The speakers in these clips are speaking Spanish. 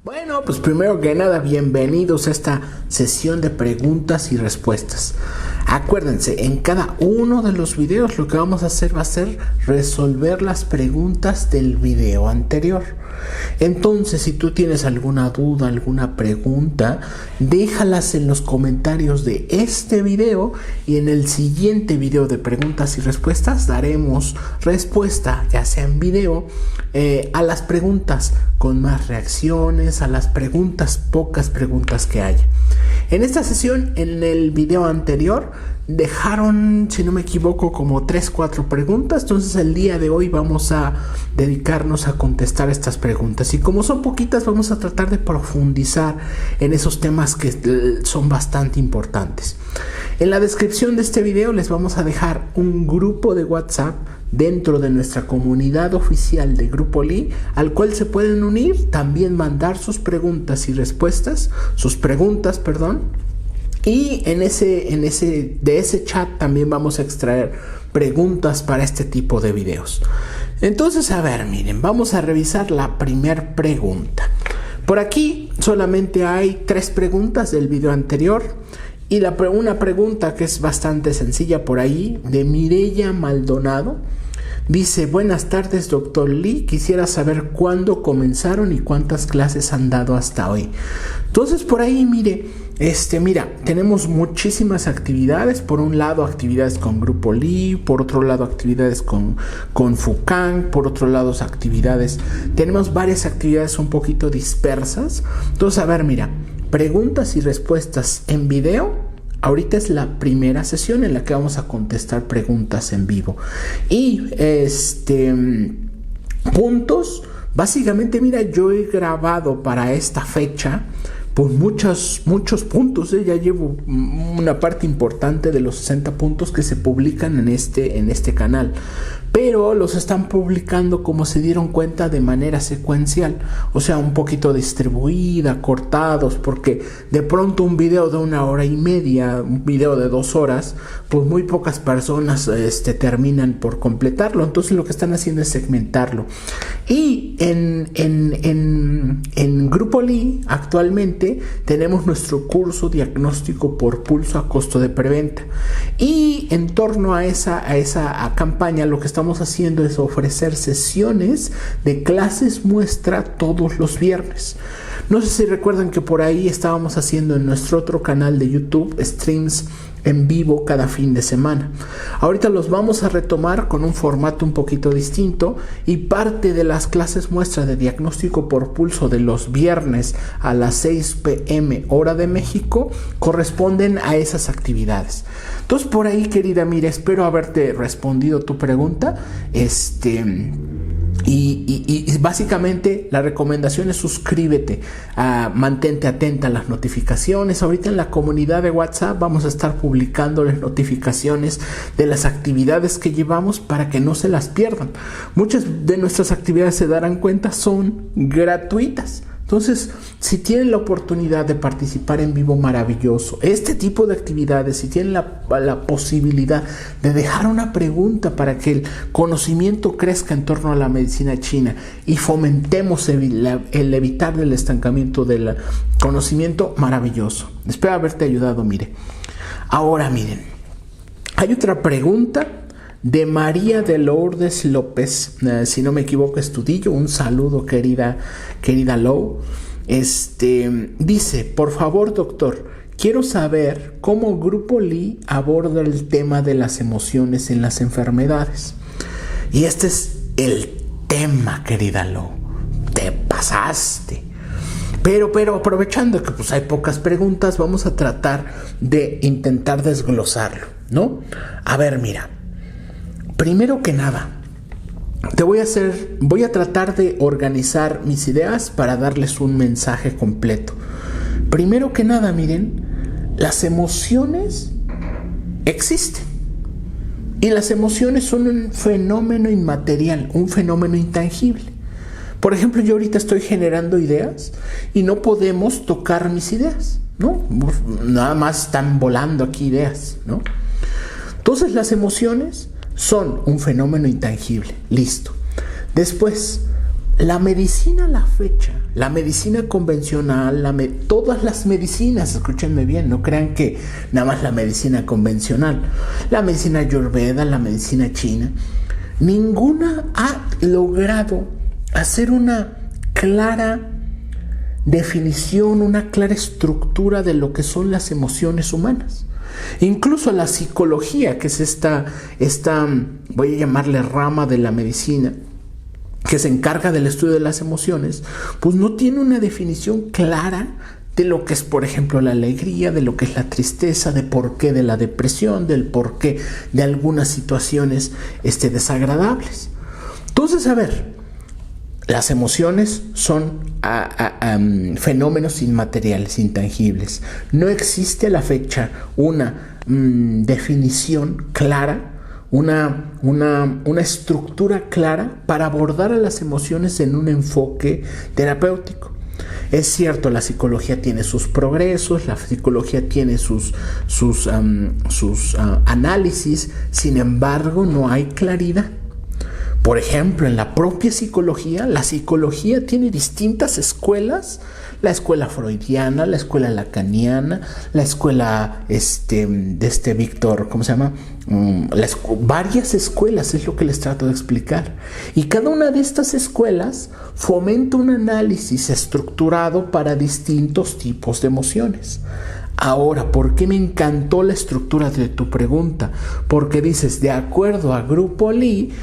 Bueno, pues primero que nada, bienvenidos a esta sesión de preguntas y respuestas. Acuérdense, en cada uno de los videos lo que vamos a hacer va a ser resolver las preguntas del video anterior. Entonces, si tú tienes alguna duda, alguna pregunta, déjalas en los comentarios de este video y en el siguiente video de preguntas y respuestas daremos respuesta, ya sea en video, a las preguntas con más reacciones, a las pocas preguntas que haya. En esta sesión, en el video anterior, dejaron, si no me equivoco, como 3-4 preguntas. Entonces el día de hoy vamos a dedicarnos a contestar estas preguntas. Y como son poquitas, vamos a tratar de profundizar en esos temas que son bastante importantes. En la descripción de este video les vamos a dejar un grupo de WhatsApp dentro de nuestra comunidad oficial de Grupo Li, al cual se pueden unir, también mandar sus preguntas y respuestas, y de ese chat también vamos a extraer preguntas para este tipo de videos. Entonces, a ver, miren, vamos a revisar la primera pregunta. Por aquí solamente hay 3 preguntas del video anterior. Y una pregunta que es bastante sencilla por ahí, de Mireya Maldonado. Dice: buenas tardes, doctor Li. Quisiera saber cuándo comenzaron y cuántas clases han dado hasta hoy. Entonces, por ahí, mira, tenemos muchísimas actividades. Por un lado, actividades con Grupo Li. Por otro lado, actividades con Fucang. Por otro lado, tenemos varias actividades un poquito dispersas. Entonces, a ver, mira, preguntas y respuestas en video. Ahorita es la primera sesión en la que vamos a contestar preguntas en vivo. Y puntos, básicamente, mira, yo he grabado para esta fecha pues muchos puntos, ya llevo una parte importante de los 60 puntos que se publican en este canal, pero los están publicando, como se dieron cuenta, de manera secuencial, o sea, un poquito distribuida, cortados, porque de pronto un video de 1 hora y media, un video de 2 horas, pues muy pocas personas terminan por completarlo. Entonces lo que están haciendo es segmentarlo. Y en Grupo Li actualmente tenemos nuestro curso diagnóstico por pulso a costo de preventa, y en torno a esa campaña lo que estamos haciendo es ofrecer sesiones de clases muestra todos los viernes. No sé si recuerdan que por ahí estábamos haciendo en nuestro otro canal de YouTube streams en vivo cada fin de semana. Ahorita los vamos a retomar con un formato un poquito distinto, y parte de las clases muestra de diagnóstico por pulso de los viernes a las 6 p.m. hora de México corresponden a esas actividades. Entonces, por ahí, querida, mira, espero haberte respondido tu pregunta. Y básicamente la recomendación es suscríbete, mantente atenta a las notificaciones. Ahorita en la comunidad de WhatsApp vamos a estar publicando las notificaciones de las actividades que llevamos para que no se las pierdan. Muchas de nuestras actividades, se darán cuenta, son gratuitas. Entonces, si tienen la oportunidad de participar en vivo, maravilloso. Este tipo de actividades, si tienen la posibilidad de dejar una pregunta para que el conocimiento crezca en torno a la medicina china y fomentemos el evitar el estancamiento del conocimiento, maravilloso. Espero haberte ayudado, mire. Ahora, miren, hay otra pregunta de María de Lourdes López, si no me equivoco, Estudillo. Un saludo, querida Lou. Dice: por favor, doctor, quiero saber cómo Grupo Li aborda el tema de las emociones en las enfermedades. Y este es el tema, querida Lou. Te pasaste. Pero aprovechando que pues hay pocas preguntas, vamos a tratar de intentar desglosarlo, ¿no? A ver, mira. Primero que nada, voy a tratar de organizar mis ideas para darles un mensaje completo. Primero que nada, miren, las emociones existen. Y las emociones son un fenómeno inmaterial, un fenómeno intangible. Por ejemplo, yo ahorita estoy generando ideas y no podemos tocar mis ideas, ¿no? Nada más están volando aquí ideas, ¿no? Entonces, las emociones son un fenómeno intangible. Listo. Después, la medicina a la fecha, la medicina convencional, todas las medicinas, escúchenme bien, no crean que nada más la medicina convencional, la medicina ayurveda, la medicina china, ninguna ha logrado hacer una clara definición, una clara estructura de lo que son las emociones humanas. Incluso la psicología, que es esta, voy a llamarle rama de la medicina, que se encarga del estudio de las emociones, pues no tiene una definición clara de lo que es, por ejemplo, la alegría, de lo que es la tristeza, de por qué de la depresión, del por qué de algunas situaciones desagradables. Entonces, a ver, las emociones son fenómenos inmateriales, intangibles. No existe a la fecha una definición clara, una estructura clara para abordar a las emociones en un enfoque terapéutico. Es cierto, la psicología tiene sus progresos, la psicología tiene sus análisis, sin embargo, no hay claridad. Por ejemplo, en la propia psicología, la psicología tiene distintas escuelas: la escuela freudiana, la escuela lacaniana, la escuela de Víctor, ¿cómo se llama? Varias escuelas, es lo que les trato de explicar. Y cada una de estas escuelas fomenta un análisis estructurado para distintos tipos de emociones. Ahora, ¿por qué me encantó la estructura de tu pregunta? Porque dices, de acuerdo a Grupo Lee,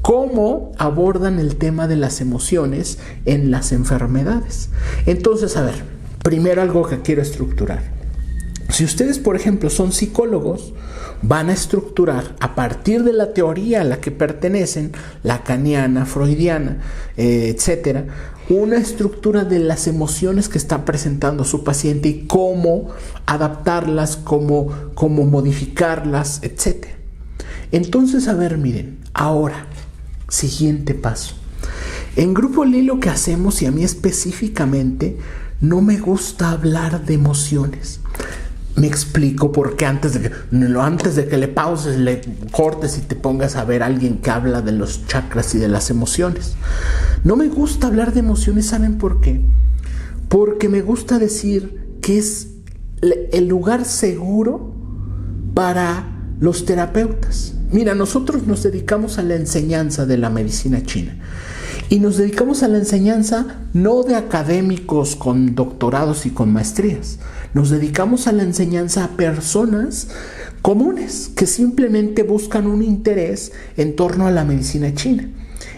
¿cómo abordan el tema de las emociones en las enfermedades? Entonces, a ver, primero algo que quiero estructurar. Si ustedes, por ejemplo, son psicólogos, van a estructurar a partir de la teoría a la que pertenecen, lacaniana, freudiana, etcétera, una estructura de las emociones que está presentando su paciente y cómo adaptarlas, cómo modificarlas, etcétera. Entonces, a ver, miren, ahora, siguiente paso. En Grupo Lee lo que hacemos, y a mí específicamente, no me gusta hablar de emociones. Me explico, porque antes de que le pauses, le cortes y te pongas a ver a alguien que habla de los chakras y de las emociones. No me gusta hablar de emociones, ¿saben por qué? Porque me gusta decir que es el lugar seguro para los terapeutas. Mira, nosotros nos dedicamos a la enseñanza de la medicina china. Y nos dedicamos a la enseñanza no de académicos con doctorados y con maestrías. Nos dedicamos a la enseñanza a personas comunes que simplemente buscan un interés en torno a la medicina china.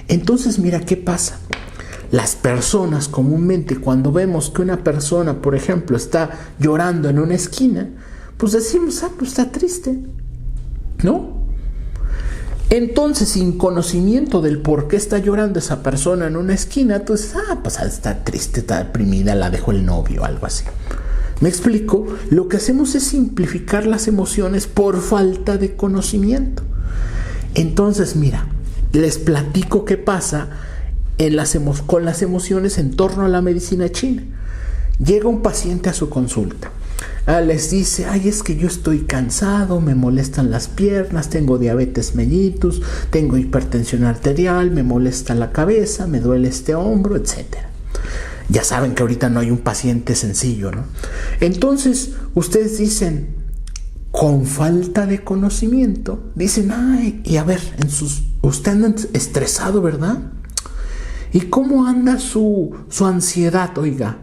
Entonces, mira qué pasa. Las personas comúnmente, cuando vemos que una persona, por ejemplo, está llorando en una esquina, pues decimos, pues está triste, ¿no? Entonces, sin conocimiento del por qué está llorando esa persona en una esquina, tú dices, pues está triste, está deprimida, la dejó el novio, algo así. ¿Me explico? Lo que hacemos es simplificar las emociones por falta de conocimiento. Entonces, mira, les platico qué pasa con las emociones en torno a la medicina china. Llega un paciente a su consulta. Les dice, es que yo estoy cansado, me molestan las piernas, tengo diabetes mellitus, tengo hipertensión arterial, me molesta la cabeza, me duele este hombro, etc. Ya saben que ahorita no hay un paciente sencillo, ¿no? Entonces, ustedes dicen, con falta de conocimiento, dicen, y a ver, usted anda estresado, ¿verdad? ¿Y cómo anda su ansiedad, oiga?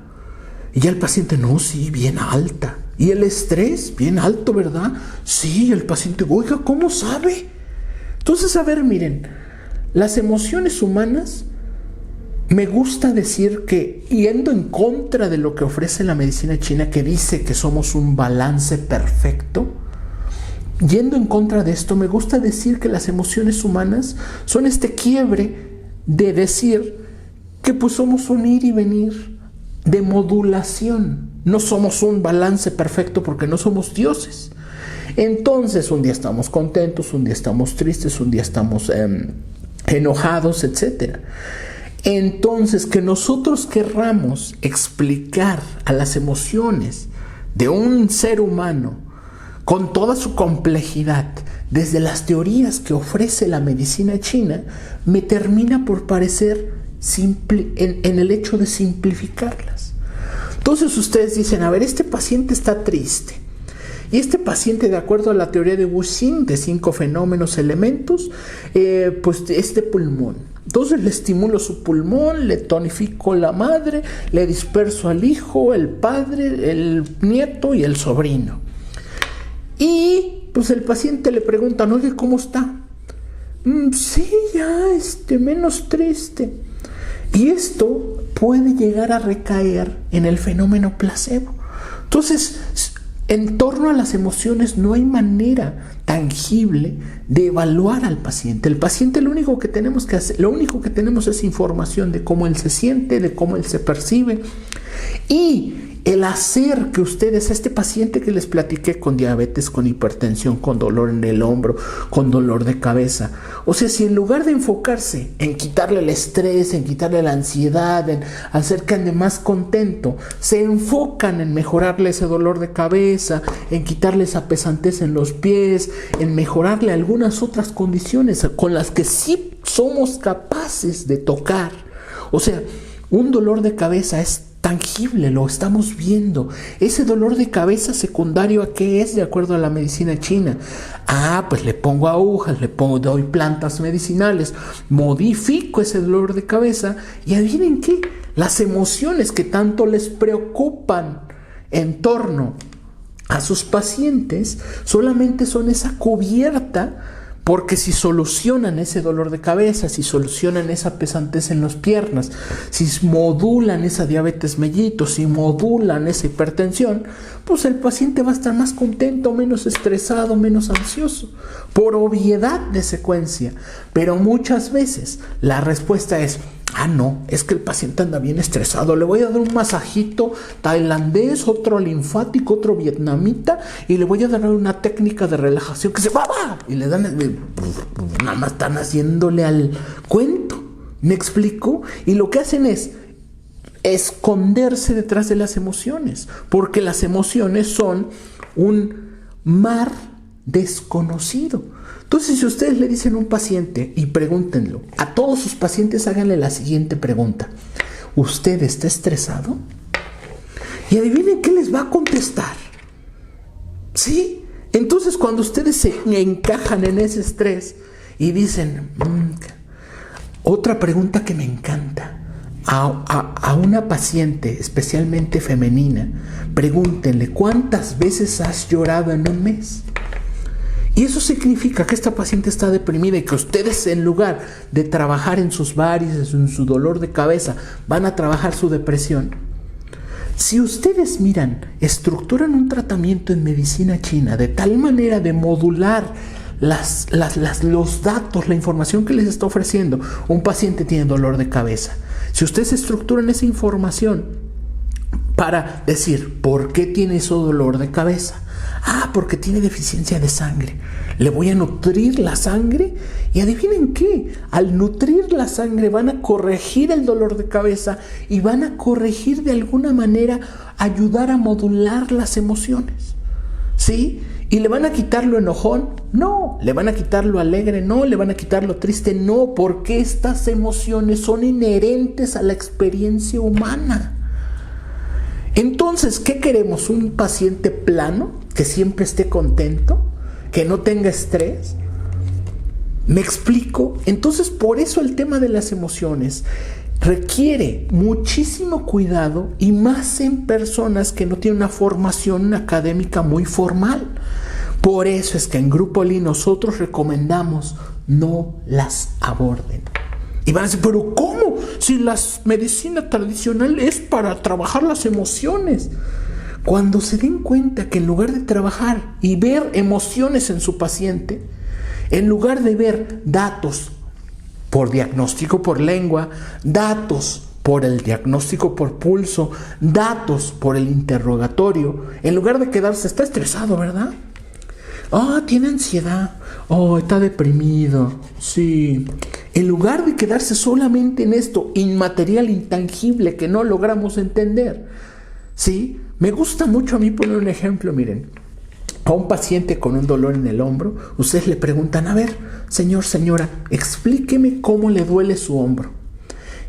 Y ya el paciente, no, sí, bien alta. ¿Y el estrés? Bien alto, ¿verdad? Sí, el paciente, oiga, ¿cómo sabe? Entonces, a ver, miren, las emociones humanas, me gusta decir que, yendo en contra de lo que ofrece la medicina china, que dice que somos un balance perfecto, yendo en contra de esto, me gusta decir que las emociones humanas son este quiebre de decir que pues somos un ir y venir de modulación. No somos un balance perfecto porque no somos dioses. Entonces, un día estamos contentos, un día estamos tristes, un día estamos enojados, etc. Entonces, que nosotros querramos explicar a las emociones de un ser humano con toda su complejidad desde las teorías que ofrece la medicina china, me termina por parecer en el hecho de simplificarlas. Entonces ustedes dicen, a ver, este paciente está triste. Y este paciente, de acuerdo a la teoría de Bushing, de 5 fenómenos, elementos, pues es de pulmón. Entonces le estimulo su pulmón, le tonifico la madre, le disperso al hijo, el padre, el nieto y el sobrino. Y pues el paciente le pregunta, oye, ¿cómo está? Sí, ya, menos triste. Y esto puede llegar a recaer en el fenómeno placebo. Entonces, en torno a las emociones no hay manera tangible de evaluar al paciente. El paciente lo único que tenemos es información de cómo él se siente, de cómo él se percibe. Y el hacer que ustedes, a este paciente que les platiqué con diabetes, con hipertensión, con dolor en el hombro, con dolor de cabeza, o sea, si en lugar de enfocarse en quitarle el estrés, en quitarle la ansiedad, en hacer que ande más contento, se enfocan en mejorarle ese dolor de cabeza, en quitarle esa pesantez en los pies, en mejorarle algunas otras condiciones con las que sí somos capaces de tocar. O sea, un dolor de cabeza es tangible, lo estamos viendo. Ese dolor de cabeza secundario, ¿a qué es de acuerdo a la medicina china? Pues le pongo agujas, doy plantas medicinales, modifico ese dolor de cabeza y adivinen qué, las emociones que tanto les preocupan en torno a sus pacientes solamente son esa cubierta. Porque si solucionan ese dolor de cabeza, si solucionan esa pesantez en las piernas, si modulan esa diabetes mellitus, si modulan esa hipertensión, pues el paciente va a estar más contento, menos estresado, menos ansioso, por obviedad de secuencia. Pero muchas veces la respuesta es, no, es que el paciente anda bien estresado, le voy a dar un masajito tailandés, otro linfático, otro vietnamita, y le voy a dar una técnica de relajación que se va, y le dan, nada más están haciéndole al cuento, ¿me explico? Y lo que hacen es esconderse detrás de las emociones, porque las emociones son un mar desconocido. Entonces, si ustedes le dicen a un paciente y pregúntenlo, a todos sus pacientes háganle la siguiente pregunta: ¿usted está estresado? Y adivinen qué les va a contestar. ¿Sí? Entonces, cuando ustedes se encajan en ese estrés y dicen, otra pregunta que me encanta, a una paciente, especialmente femenina, pregúntenle, ¿cuántas veces has llorado en un mes? Y eso significa que esta paciente está deprimida y que ustedes, en lugar de trabajar en sus varices, en su dolor de cabeza, van a trabajar su depresión. Si ustedes estructuran un tratamiento en medicina china de tal manera de modular los datos, la información que les está ofreciendo, un paciente tiene dolor de cabeza. Si ustedes estructuran esa información para decir, ¿por qué tiene ese dolor de cabeza? Porque tiene deficiencia de sangre. Le voy a nutrir la sangre y adivinen qué, al nutrir la sangre van a corregir el dolor de cabeza y van a corregir de alguna manera, ayudar a modular las emociones. ¿Sí? ¿Y le van a quitar lo enojón? No. ¿Le van a quitar lo alegre? No. ¿Le van a quitar lo triste? No, porque estas emociones son inherentes a la experiencia humana. Entonces, ¿qué queremos? ¿Un paciente plano, que siempre esté contento, que no tenga estrés? ¿Me explico? Entonces, por eso el tema de las emociones requiere muchísimo cuidado, y más en personas que no tienen una formación académica muy formal. Por eso es que en Grupo Li nosotros recomendamos no las aborden. Y van a decir, ¿pero cómo? Si la medicina tradicional es para trabajar las emociones. Cuando se den cuenta que en lugar de trabajar y ver emociones en su paciente, en lugar de ver datos por diagnóstico por lengua, datos por el diagnóstico por pulso, datos por el interrogatorio, en lugar de quedarse, está estresado, ¿verdad? Tiene ansiedad. Está deprimido. Sí. En lugar de quedarse solamente en esto inmaterial, intangible, que no logramos entender. ¿Sí? Me gusta mucho a mí poner un ejemplo, miren. A un paciente con un dolor en el hombro, ustedes le preguntan, a ver, señor, señora, explíqueme cómo le duele su hombro.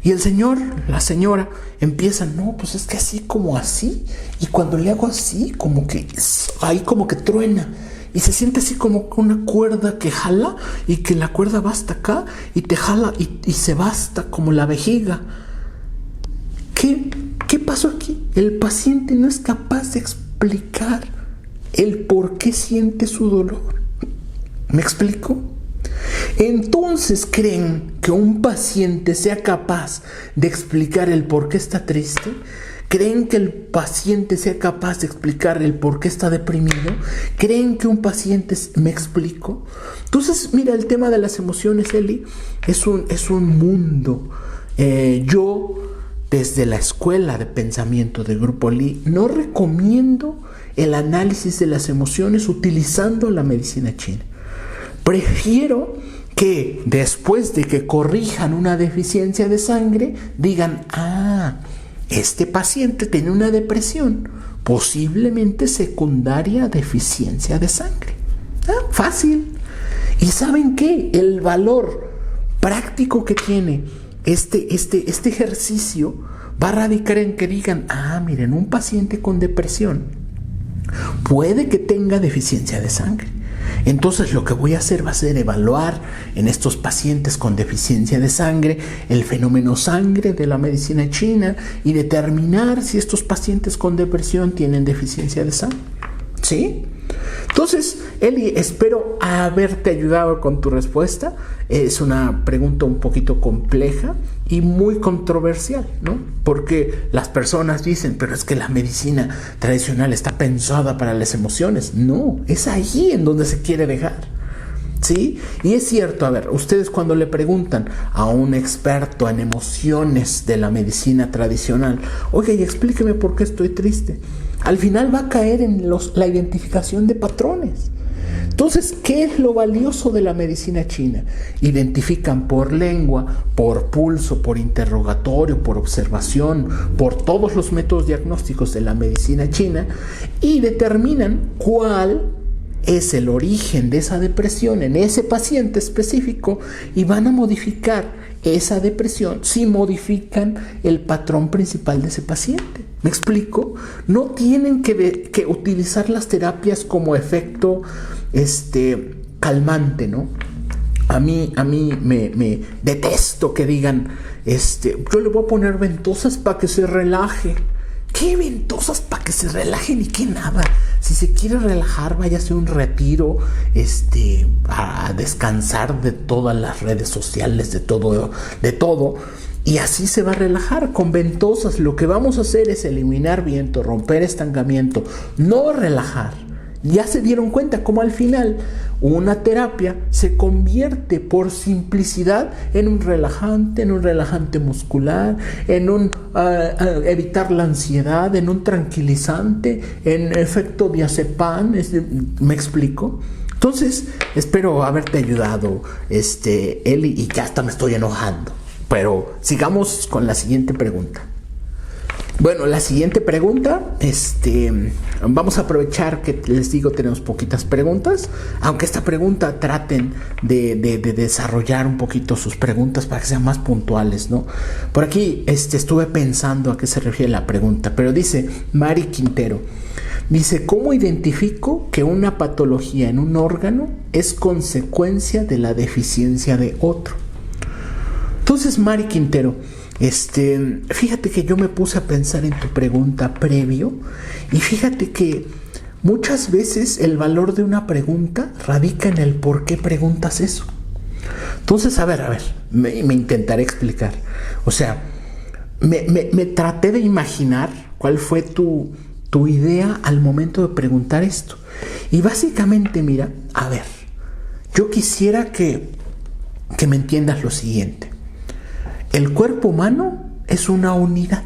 Y el señor, la señora, empiezan, no, pues es que así como así. Y cuando le hago así, como que ahí como que truena. Y se siente así como una cuerda que jala y que la cuerda va hasta acá y te jala y se va hasta como la vejiga. ¿Qué pasó aquí? El paciente no es capaz de explicar el por qué siente su dolor. ¿Me explico? Entonces creen que un paciente sea capaz de explicar el por qué está triste. ¿Creen que el paciente sea capaz de explicar el por qué está deprimido? ¿Creen que un paciente... ¿Me explico? Entonces, mira, el tema de las emociones, Eli, es un mundo. Yo, desde la escuela de pensamiento de Grupo Lee, no recomiendo el análisis de las emociones utilizando la medicina china. Prefiero que después de que corrijan una deficiencia de sangre, digan, este paciente tiene una depresión, posiblemente secundaria a deficiencia de sangre. Fácil. ¿Y saben qué? El valor práctico que tiene este ejercicio va a radicar en que digan, miren, un paciente con depresión puede que tenga deficiencia de sangre. Entonces lo que voy a hacer va a ser evaluar en estos pacientes con deficiencia de sangre el fenómeno sangre de la medicina china y determinar si estos pacientes con depresión tienen deficiencia de sangre. ¿Sí? Entonces, Eli, espero haberte ayudado con tu respuesta. Es una pregunta un poquito compleja y muy controversial, ¿no? Porque las personas dicen, pero es que la medicina tradicional está pensada para las emociones. No, es ahí en donde se quiere dejar. ¿Sí? Y es cierto, a ver, ustedes cuando le preguntan a un experto en emociones de la medicina tradicional, oye, y explíqueme por qué estoy triste, al final va a caer en la identificación de patrones. Entonces, ¿qué es lo valioso de la medicina china? Identifican por lengua, por pulso, por interrogatorio, por observación, por todos los métodos diagnósticos de la medicina china y determinan cuál es el origen de esa depresión en ese paciente específico y van a modificar esa depresión si modifican el patrón principal de ese paciente. ¿Me explico? No tienen que utilizar las terapias como efecto calmante, ¿no? A mí me detesto que digan, yo le voy a poner ventosas para que se relaje. ¿Qué ventosas para que se relaje ni qué nada? Si se quiere relajar, vaya a hacer un retiro, a descansar de todas las redes sociales, de todo, y así se va a relajar con ventosas. Lo que vamos a hacer es eliminar viento, romper estancamiento, no relajar. Ya se dieron cuenta cómo al final una terapia se convierte por simplicidad en un relajante muscular, en un evitar la ansiedad, en un tranquilizante, en efecto diazepam. ¿Me explico? Entonces, espero haberte ayudado, Eli, y ya hasta me estoy enojando. Pero sigamos con la siguiente pregunta. Bueno, la siguiente pregunta, vamos a aprovechar que les digo tenemos poquitas preguntas, aunque esta pregunta traten de desarrollar un poquito sus preguntas para que sean más puntuales, ¿no? Por aquí estuve pensando a qué se refiere la pregunta, pero dice Mari Quintero, dice, ¿cómo identifico que una patología en un órgano es consecuencia de la deficiencia de otro? Entonces, Mari Quintero, fíjate que yo me puse a pensar en tu pregunta previo y fíjate que muchas veces el valor de una pregunta radica en el por qué preguntas eso. Entonces, a ver, me intentaré explicar. O sea, me traté de imaginar cuál fue tu idea al momento de preguntar esto. Y básicamente, mira, a ver, yo quisiera que me entiendas lo siguiente. El cuerpo humano es una unidad.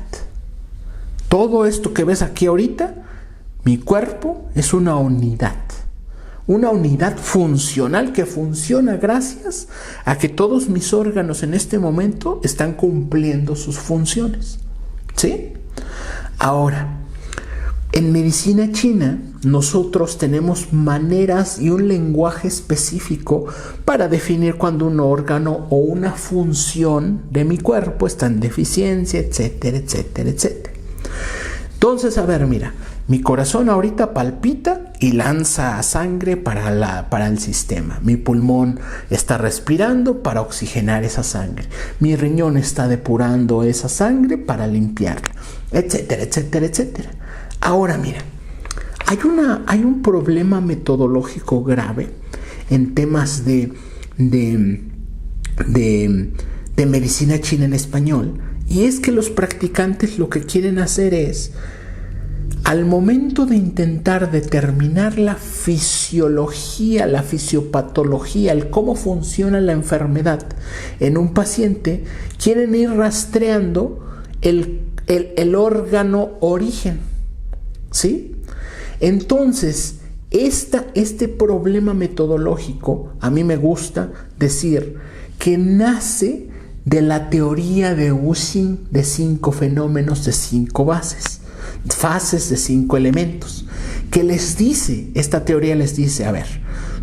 Todo esto que ves aquí ahorita, mi cuerpo es una unidad. Una unidad funcional que funciona gracias a que todos mis órganos en este momento están cumpliendo sus funciones. ¿Sí? Ahora, En medicina china, nosotros tenemos maneras y un lenguaje específico para definir cuando un órgano o una función de mi cuerpo está en deficiencia, etcétera, etcétera, etcétera. Entonces, a ver, mira, mi corazón ahorita palpita y lanza sangre para el sistema. Mi pulmón está respirando para oxigenar esa sangre. Mi riñón está depurando esa sangre para limpiarla, etcétera, etcétera, etcétera. Ahora mira, hay un problema metodológico grave en temas de medicina china en español, y es que los practicantes lo que quieren hacer es, al momento de intentar determinar la fisiología, la fisiopatología, el cómo funciona la enfermedad en un paciente, quieren ir rastreando el órgano origen. ¿Sí? Entonces, este problema metodológico, a mí me gusta decir que nace de la teoría de Wuzhing de 5 fenómenos de 5 fases de 5 elementos, que esta teoría les dice, a ver,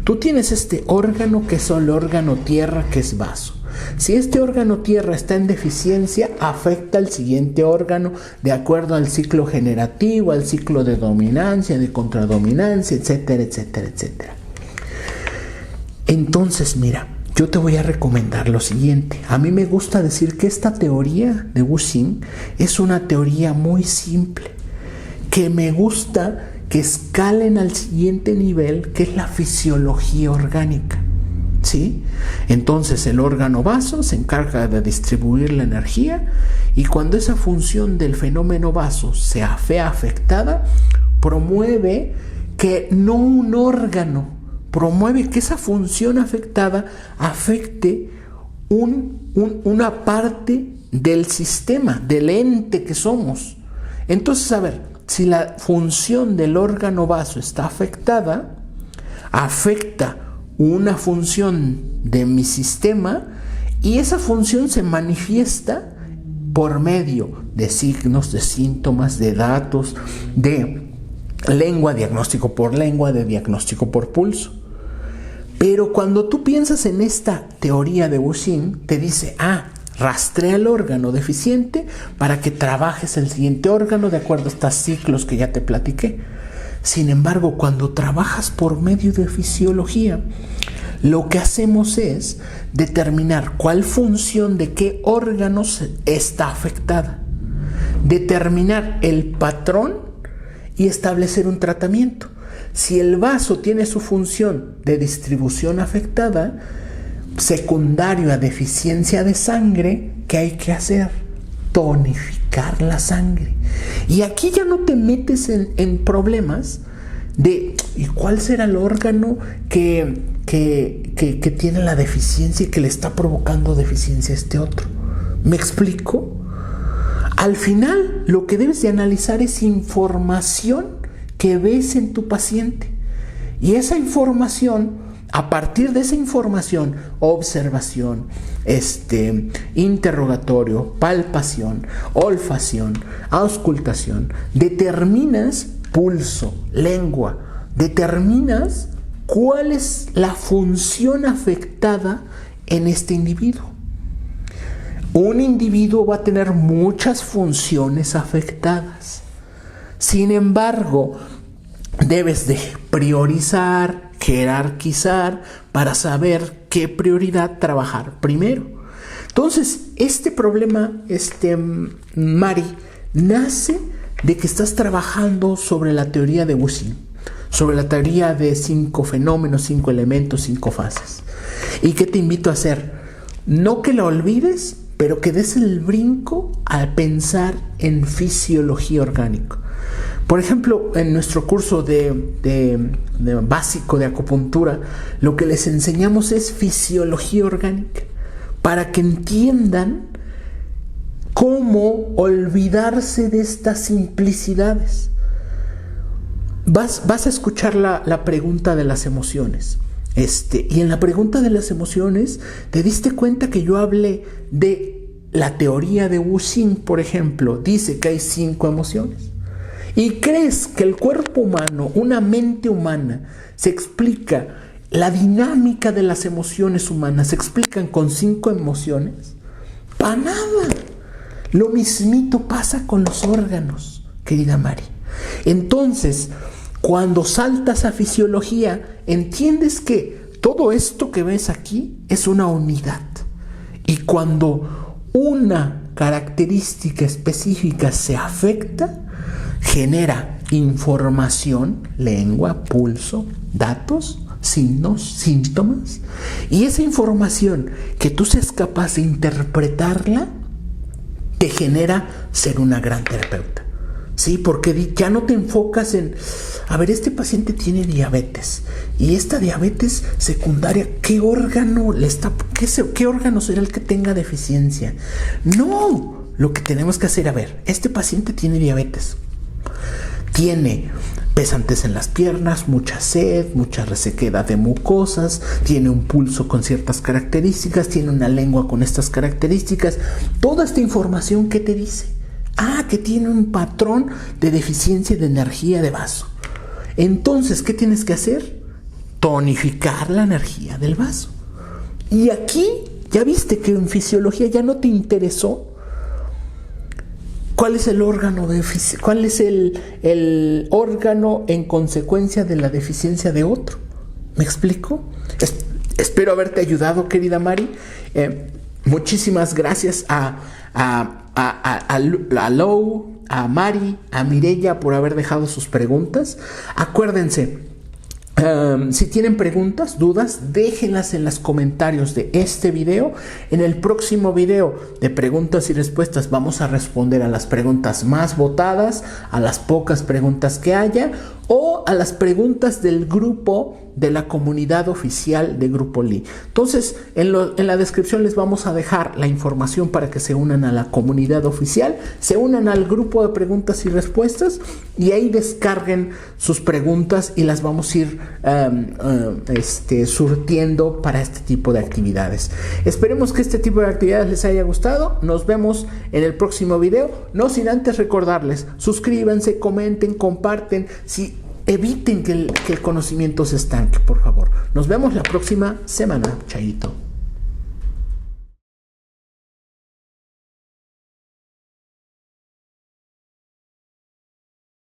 tú tienes este órgano que es el órgano tierra, que es vaso. Si este órgano tierra está en deficiencia, afecta al siguiente órgano de acuerdo al ciclo generativo, al ciclo de dominancia, de contradominancia, etcétera, etcétera, etcétera. Entonces, mira, yo te voy a recomendar lo siguiente. A mí me gusta decir que esta teoría de Wuzhing es una teoría muy simple, que me gusta que escalen al siguiente nivel, que es la fisiología orgánica. ¿Sí? Entonces el órgano vaso se encarga de distribuir la energía, y cuando esa función del fenómeno vaso se ve afectada, promueve que no un órgano, promueve que esa función afectada afecte una parte del sistema, del ente que somos. Entonces, a ver, si la función del órgano vaso está afectada, afecta una función de mi sistema, y esa función se manifiesta por medio de signos, de síntomas, de datos, de lengua, diagnóstico por lengua, de diagnóstico por pulso. Pero cuando tú piensas en esta teoría de Wuzhing, te dice, rastrea el órgano deficiente para que trabajes el siguiente órgano de acuerdo a estos ciclos que ya te platiqué. Sin embargo, cuando trabajas por medio de fisiología, lo que hacemos es determinar cuál función de qué órganos está afectada, determinar el patrón y establecer un tratamiento. Si el vaso tiene su función de distribución afectada, secundario a deficiencia de sangre, ¿qué hay que hacer? Tonificar la sangre. Y aquí ya no te metes en problemas de ¿y cuál será el órgano que tiene la deficiencia y que le está provocando deficiencia a este otro. ¿Me explico? Al final, lo que debes de analizar es información que ves en tu paciente. Y esa información, a partir de esa información, observación, interrogatorio, palpación, olfacción, auscultación, determinas pulso, lengua, determinas cuál es la función afectada en este individuo. Un individuo va a tener muchas funciones afectadas. Sin embargo, debes de priorizar, jerarquizar para saber qué prioridad trabajar primero. Entonces, este problema, Mari, nace de que estás trabajando sobre la teoría de Wuzhing, sobre la teoría de 5 fenómenos, 5 elementos, 5 fases. ¿Y qué te invito a hacer? No que la olvides, pero que des el brinco al pensar en fisiología orgánica. Por ejemplo, en nuestro curso de básico de acupuntura, lo que les enseñamos es fisiología orgánica, para que entiendan cómo olvidarse de estas simplicidades. Vas a escuchar la pregunta de las emociones. Y en la pregunta de las emociones, ¿te diste cuenta que yo hablé de la teoría de Wuzhing, por ejemplo? Dice que hay 5 emociones. y crees que el cuerpo humano, una mente humana, se explica, la dinámica de las emociones humanas se explican con 5 emociones, para nada. Lo mismito pasa con los órganos, querida Mari. Entonces, cuando saltas a fisiología, entiendes que todo esto que ves aquí es una unidad. Y cuando una característica específica se afecta, genera información, lengua, pulso, datos, signos, síntomas. Y esa información que tú seas capaz de interpretarla, te genera ser una gran terapeuta. Sí, porque ya no te enfocas en, a ver, este paciente tiene diabetes y esta diabetes secundaria, ¿qué órgano qué órgano será el que tenga deficiencia? No, lo que tenemos que hacer, a ver, este paciente tiene diabetes, tiene pesantes en las piernas, mucha sed, mucha resequedad de mucosas, tiene un pulso con ciertas características, tiene una lengua con estas características. Toda esta información, ¿qué te dice? Que tiene un patrón de deficiencia de energía de vaso. Entonces, ¿qué tienes que hacer? Tonificar la energía del vaso. Y aquí, ya viste que en fisiología ya no te interesó cuál es el órgano cuál es el órgano en consecuencia de la deficiencia de otro. ¿Me explico? Espero haberte ayudado, querida Mari. Muchísimas gracias a Lou, a Mari, a Mireya por haber dejado sus preguntas. Acuérdense, si tienen preguntas, dudas, déjenlas en los comentarios de este video. En el próximo video de preguntas y respuestas vamos a responder a las preguntas más votadas, a las pocas preguntas que haya o a las preguntas del grupo de la comunidad oficial de Grupo Lee. Entonces, en la descripción les vamos a dejar la información para que se unan a la comunidad oficial, se unan al grupo de preguntas y respuestas y ahí descarguen sus preguntas y las vamos a ir surtiendo para este tipo de actividades. Esperemos que este tipo de actividades les haya gustado. Nos vemos en el próximo video. No sin antes recordarles, suscríbanse, comenten, comparten. Eviten que el conocimiento se estanque, por favor. Nos vemos la próxima semana. Chaito.